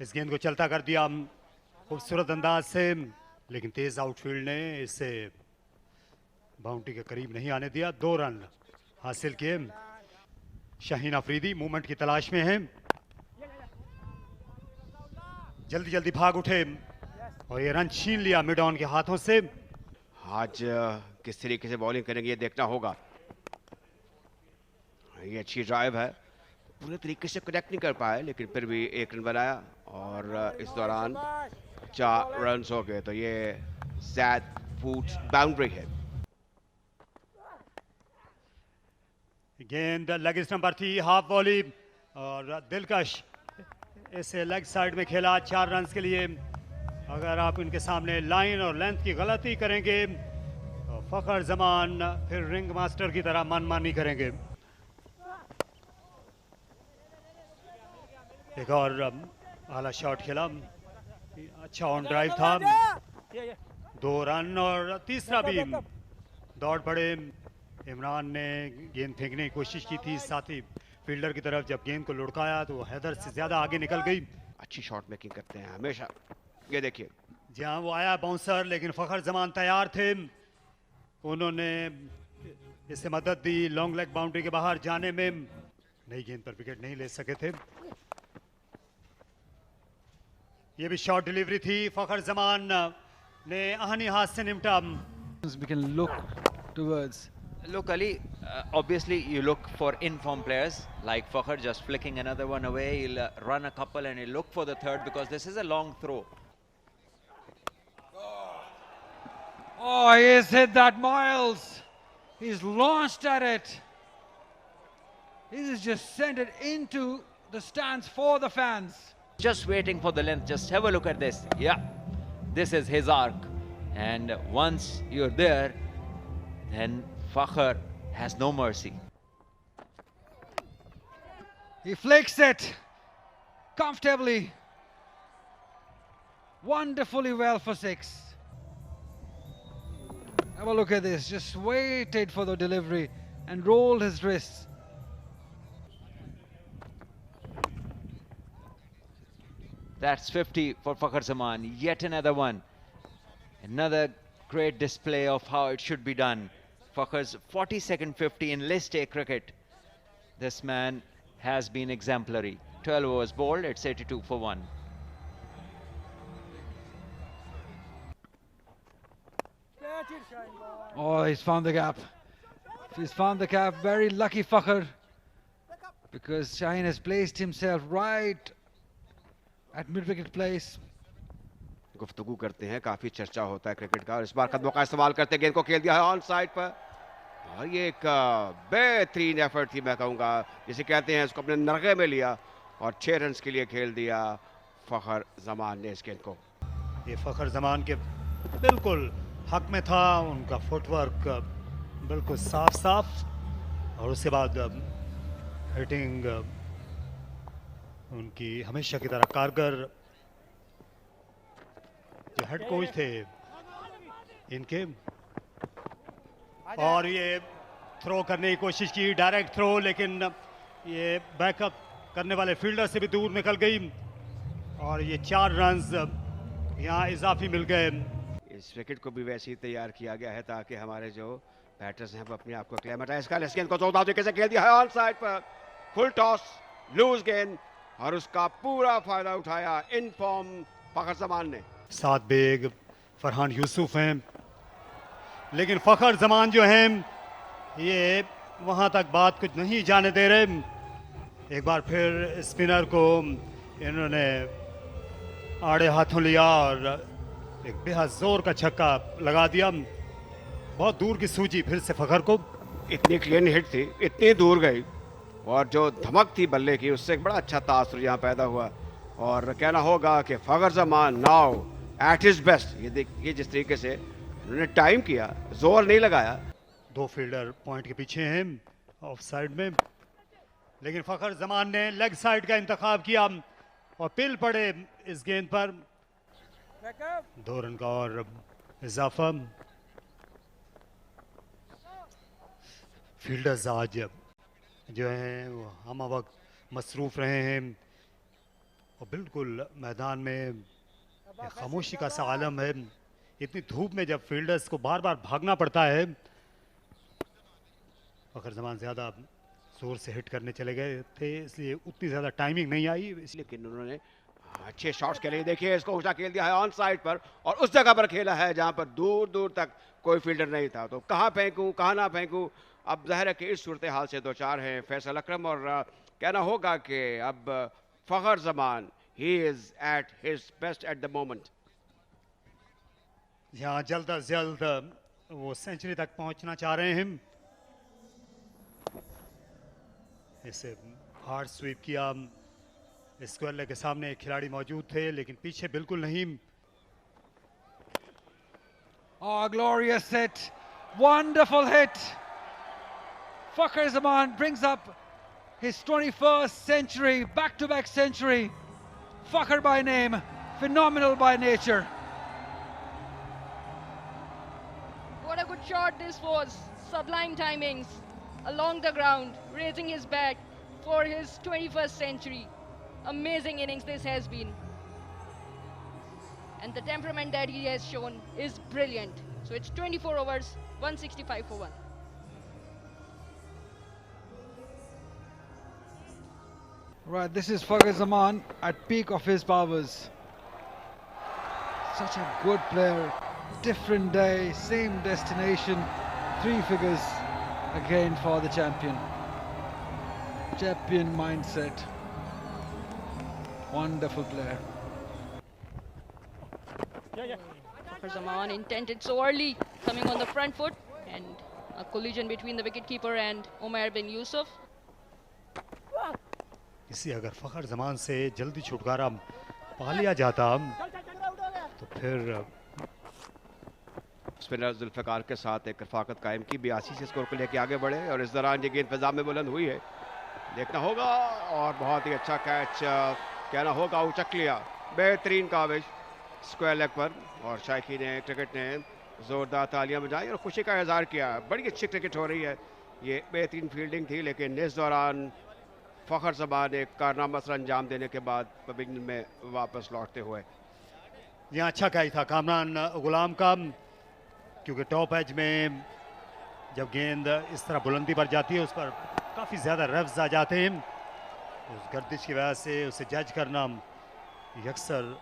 इस गेंद को चलता कर दिया खूबसूरत अंदाज से, लेकिन तेज आउटफील्ड ने इसे बाउंड्री के करीब नहीं आने दिया। 2 रन हासिल किए। शाहीन अफरीदी मूवमेंट की तलाश में हैं, जल्दी जल्दी भाग उठे और ये रन छीन लिया मिड ऑन के हाथों से। आज किस तरीके से बॉलिंग करेंगे ये देखना होगा। ये अच्छी ड्राइव है, पूरे तरीके से कनेक्ट नहीं कर पाए, लेकिन फिर भी 1 रन बनाया और इस दौरान 4 रन हो गए। तो ये ज़ैद फूड्स बाउंड्री है। गेंद लेग स्टंप पर थी, हाफ वॉली और दिलकश, इसे लेग साइड में खेला 4 रन के लिए। अगर आप इनके सामने लाइन और लेंथ की गलती करेंगे तो फखर जमान फिर रिंग मास्टर की तरह मनमानी करेंगे। एक और आला शॉट खेला, अच्छा ऑन ड्राइव था। 2 रन और तीसरा भी दौड़ पड़े। इमरान ने गेंद फेंकने की कोशिश की थी, साथ ही फील्डर की तरफ जब गेंद को लुढ़काया तो हैदर से ज्यादा आगे निकल गई। अच्छी शॉट मेकिंग करते हैं हमेशा। ये देखिए, जहां वो आया बाउंसर, लेकिन फखर जमान तैयार थे, उन्होंने इसे मदद दी लॉन्ग लेग बाउंड्री के बाहर जाने में। नई गेंद पर विकेट नहीं ले सके थे। ये भी शॉर्ट डिलीवरी थी, फखर जमान ने आहनी हाथ से निपटा। We can look towards. Look, Ali, obviously you look for in-form players like Fakhr, just flicking another one away. He'll run a couple and he'll look for the third because this is a long throw. Oh, he's hit that miles. He's launched at it. He's just sent it into the stands for the fans. Just waiting for the length. Just have a look at this. Yeah, this is his arc. And once you're there, then Fakhr has no mercy. He flicks it comfortably. Wonderfully well for 6. Have a look at this. Just waited for the delivery and rolled his wrists. That's 50 for Fakhr Zaman. Yet another one. Another great display of how it should be done. Fakhr's 42nd 50 in List A cricket. This man has been exemplary. 12 overs bowled, it's 82 for 1. Oh, he's found the gap. He's found the gap. Very lucky Fakhr, because Shaheen has placed himself right at mid-wicket place. गुफ्तगू करते हैं, काफी चर्चा होता है cricket का, और इस बार कदमों का इस्तेमाल करते गेंद को खेल दिया है ऑन साइड पर। और ये एक बेहतरीन एफर्ट थी, मैं कहूँगा, जिसे कहते हैं, इसको अपने नरगे में लिया और 6 रन के लिए खेल दिया फखर जमान ने इस गेंद को। ये फखर जमान के बिल्कुल हक में था, उनका फुटवर्क बिल्कुल साफ साफ, और उसके बाद हिटिंग उनकी हमेशा की तरह कारगर। जो हेड कोच थे इनके, और ये थ्रो करने की कोशिश की, डायरेक्ट थ्रो, लेकिन ये बैकअप करने वाले फील्डर से भी दूर निकल गई और ये 4 रन्स यहाँ इजाफी मिल गए। इस विकेट को भी वैसे ही तैयार किया गया है ताकि हमारे जो बैटर्स हैं वो अपने आप को एक्लेमेटाइज कर लें। इस गेंद को जोरदार तरीके से खेल दिया है ऑन साइड पर, फुल टॉस, लूज गेंद, और उसका पूरा फायदा उठाया इन फॉर्म फखर जमान ने। साद बेग, फरहान यूसुफ हैं, लेकिन फखर जमान जो हैं ये वहां तक बात कुछ नहीं जाने दे रहे। एक बार फिर स्पिनर को इन्होंने आड़े हाथों लिया और एक बेहद जोर का छक्का लगा दिया। बहुत दूर की सूझी फिर से फखर को। इतनी क्लीन हिट थी, इतनी दूर गई, और जो धमक थी बल्ले की, उससे एक बड़ा अच्छा तासुर यहाँ पैदा हुआ। और कहना होगा कि Fakhar Zaman now at his best. ये देखिए जिस तरीके से उन्होंने टाइम किया, जोर नहीं लगाया। 2 फील्डर पॉइंट के पीछे हैं ऑफ साइड में, लेकिन फखर जमान ने लेग साइड का इंतखाब किया और पिल पड़े इस गेंद पर। 2 रन का और इजाफा। फील्डर्स आज जो हैं वो हम वक्त मसरूफ रहे हैं। और बिल्कुल मैदान में एक खामोशी का सा आलम है। इतनी धूप में जब फील्डर्स को बार बार भागना पड़ता है, फखर जमान ज़्यादा जोर से हिट करने चले गए थे, इसलिए उतनी ज़्यादा टाइमिंग नहीं आई। लेकिन उन्होंने अच्छे शॉट्स के लिए देखिए इसको ऊंचा खेल दिया है ऑन साइड पर, और उस जगह पर खेला है जहां पर दूर दूर तक कोई फील्डर नहीं था। तो कहां फेंकूं कहां ना फेंकूं, अब जाहिर है कि इस सूरत हाल से दो चार हैं फैसल अकरम, और कहना होगा कि अब Fakhar Zaman he is at his best at the moment. यहाँ जल्द अज जल्द वो सेंचुरी तक पहुंचना चाह रहे हैं। इसे हार्ड स्वीप किया, स्क्वायर लेग के सामने एक खिलाड़ी मौजूद थे लेकिन पीछे बिल्कुल नहीं। Oh, glorious hit. Wonderful hit. Fakhar Zaman brings up his 21st century, back-to-back century. Fakhar by name, phenomenal by nature. What a good shot this was. Sublime timings along the ground, raising his bat for his 21st century. Amazing innings this has been. And the temperament that he has shown is brilliant. So it's 24 overs, 165 for 1. Right, this is Fakhar Zaman at peak of his powers. Such a good player. Different day, same destination. 3 figures again for the champion. Champion mindset. Wonderful player. Fakhar Zaman intended so early, coming on the front foot, and a collision between the wicketkeeper and Umair bin Yusuf. इसी अगर फखर जमान से जल्दी छुटकारा पा लिया जाता तो फिर स्पिनर जुल्फकार के साथ एक रफाकत कायम की, 82 से स्कोर को लेकर आगे बढ़े, और इस दौरान ये गेंद फिजा में बुलंद हुई है, देखना होगा। और बहुत ही अच्छा कैच कहना होगा, उचक लिया, बेहतरीन काविश स्क्वायर लेग पर, और शायकी ने क्रिकेट ने जोरदार तालियां बजाई और खुशी का इजहार किया। बड़ी अच्छी क्रिकेट हो रही है, ये बेहतरीन फील्डिंग थी, लेकिन इस दौरान फखर जमान एक कारनामा सर अंजाम देने के बाद पवेलियन में वापस लौटते हुए। यहाँ अच्छा कैच था कामरान गुलाम का, क्योंकि टॉप एज में जब गेंद इस तरह बुलंदी पर जाती है उस पर काफ़ी ज़्यादा रफ्स आ जाते हैं, उस गर्दिश की वजह से उसे जज करना यकसर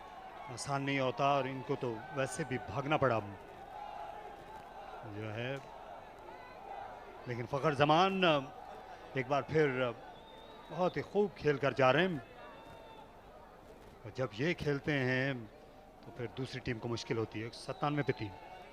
आसान नहीं होता, और इनको तो वैसे भी भागना पड़ा जो है। लेकिन फ़खर जमान एक बार फिर बहुत ही खूब खेल कर जा रहे हैं, और जब ये खेलते हैं तो फिर दूसरी टीम को मुश्किल होती है। 97 पे 3।